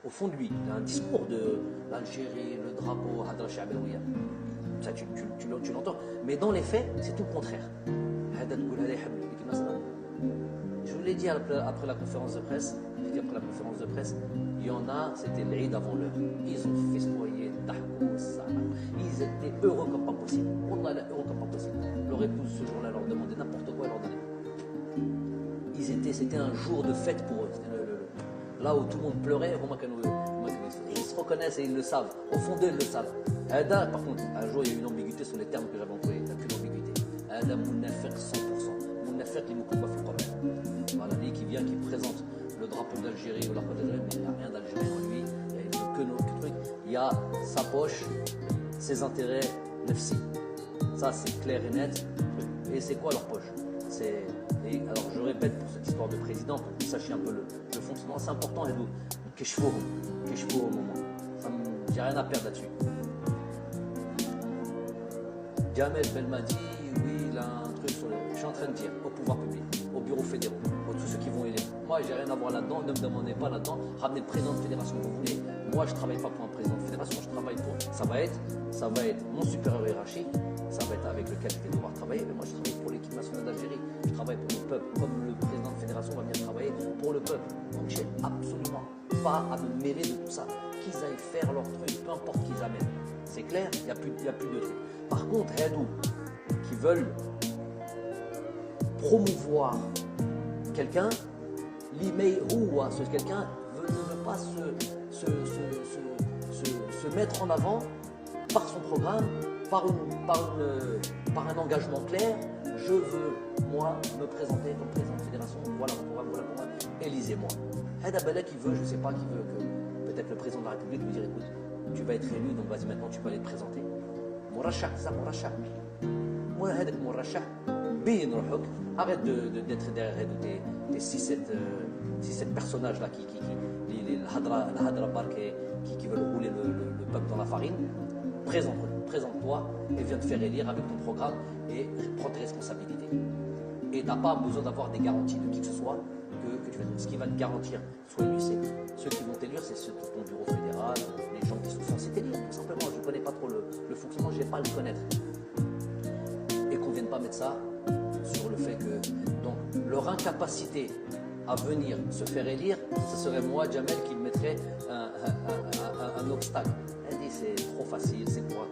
Au fond de lui, il a un discours de l'Algérie, le drapeau, Hadra Sha'belouia. Ça, tu l'entends. Mais dans les faits, c'est tout le contraire. Je vous l'ai dit après la conférence de presse. J'ai dit après la conférence de presse, il y en a, c'était l'Eid avant l'heure. Ils ont festoyé, ils étaient heureux comme pas possible. Wallah, heureux comme pas possible. Leur épouse ce jour-là leur demandait n'importe quoi, elle leur donnait. C'était un jour de fête pour eux. Là où tout le monde pleurait, ils se reconnaissent et ils le savent. Au fond d'eux, ils le savent. Par contre, un jour, il y a eu une ambiguïté sur les termes que j'avais employés. Il n'y a plus d'ambiguïté. Hada Mounafir 100%. Mounafir qui m'occupe pas fait problème. Voilà, lui qui vient, qui présente le drapeau d'Algérie ou l'arbre d'Algérie, mais il n'y a rien d'Algérien en lui. Il n'y a que truc. Il y a sa poche, ses intérêts, nefsi. Ça, c'est clair et net. Et c'est quoi leur poche? Alors je répète pour cette histoire de président, pour que vous sachiez un peu le fonctionnement, c'est important, Edou. Qu'est-ce au moment. J'ai rien à perdre là-dessus. Jamel Belmadi, oui, il a un truc sur le. Je suis en train de dire au pouvoir public, au bureau fédéral, à tous ceux qui vont élire. Moi, j'ai rien à voir là-dedans, ne me demandez pas là-dedans, ramenez le président de fédération que vous voulez. Moi, je ne travaille pas pour un président de fédération, je travaille pour. Ça va être mon supérieur hiérarchique, ça va être avec lequel je vais devoir travailler, mais moi, je travaille pour l'équipe nationale d'Algérie, je travaille pour le peuple, comme le président de fédération va venir travailler pour le peuple. Donc, j'ai absolument pas à me mêler de tout ça. Qu'ils aillent faire leur truc, peu importe qu'ils amènent. C'est clair, il n'y a plus de truc. Par contre, Redou, qui veulent promouvoir quelqu'un, l'email ou ce quelqu'un ne veut pas se mettre en avant par son programme, par un engagement clair. Je veux, moi, me présenter comme président de fédération. Voilà mon programme, élisez-moi. Hadabala qui veut, je ne sais pas, qui veut que peut-être le président de la République lui dise écoute, tu vas être élu, donc vas-y maintenant tu peux aller te présenter. Mourachah, c'est ça, Mourachah. Moi, Hadak Mourachah, bien rohok. Arrête d'être derrière tes 6-7 personnages là la Hadra Bark qui veulent rouler le peuple dans la farine. Présente-toi et viens te faire élire avec ton programme et prends tes responsabilités. Et tu n'as pas besoin d'avoir des garanties de qui que ce soit. Ce qui va te garantir, soit élu, c'est ceux qui vont t'élire, c'est ceux de ton bureau fédéral, les gens qui sont censés t'élire, tout simplement. Je ne connais pas trop le fonctionnement, je n'ai pas à le connaître. Et qu'on ne vienne pas mettre ça sur le fait que donc, leur incapacité à venir se faire élire, ce serait moi, Jamel, qui me mettrait un obstacle. Elle dit c'est trop facile, c'est pour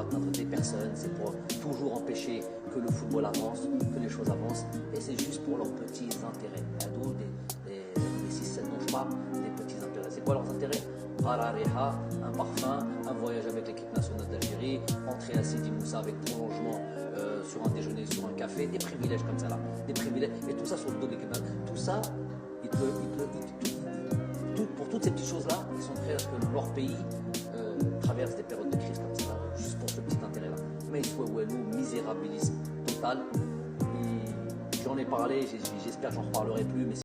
atteindre des personnes, c'est pour toujours empêcher que le football avance, que les choses avancent, et c'est juste pour leurs petits intérêts. Les 6-7 dont je parle, des petits intérêts. C'est quoi leurs intérêts? Parareha, un parfum, un voyage avec l'équipe nationale d'Algérie, entrer à Sidi Moussa avec prolongement sur un déjeuner, sur un café, des privilèges comme ça là, des privilèges, et tout ça sur le dos de l'équipe nationale. Tout ça, pour toutes ces petites choses-là, ils sont prêts à ce que leur pays traverse des périodes de crise comme ça, juste pour ce petit intérêt-là. Mais il faut nous misérabilisme total. J'en ai parlé, j'espère que j'en reparlerai plus, mais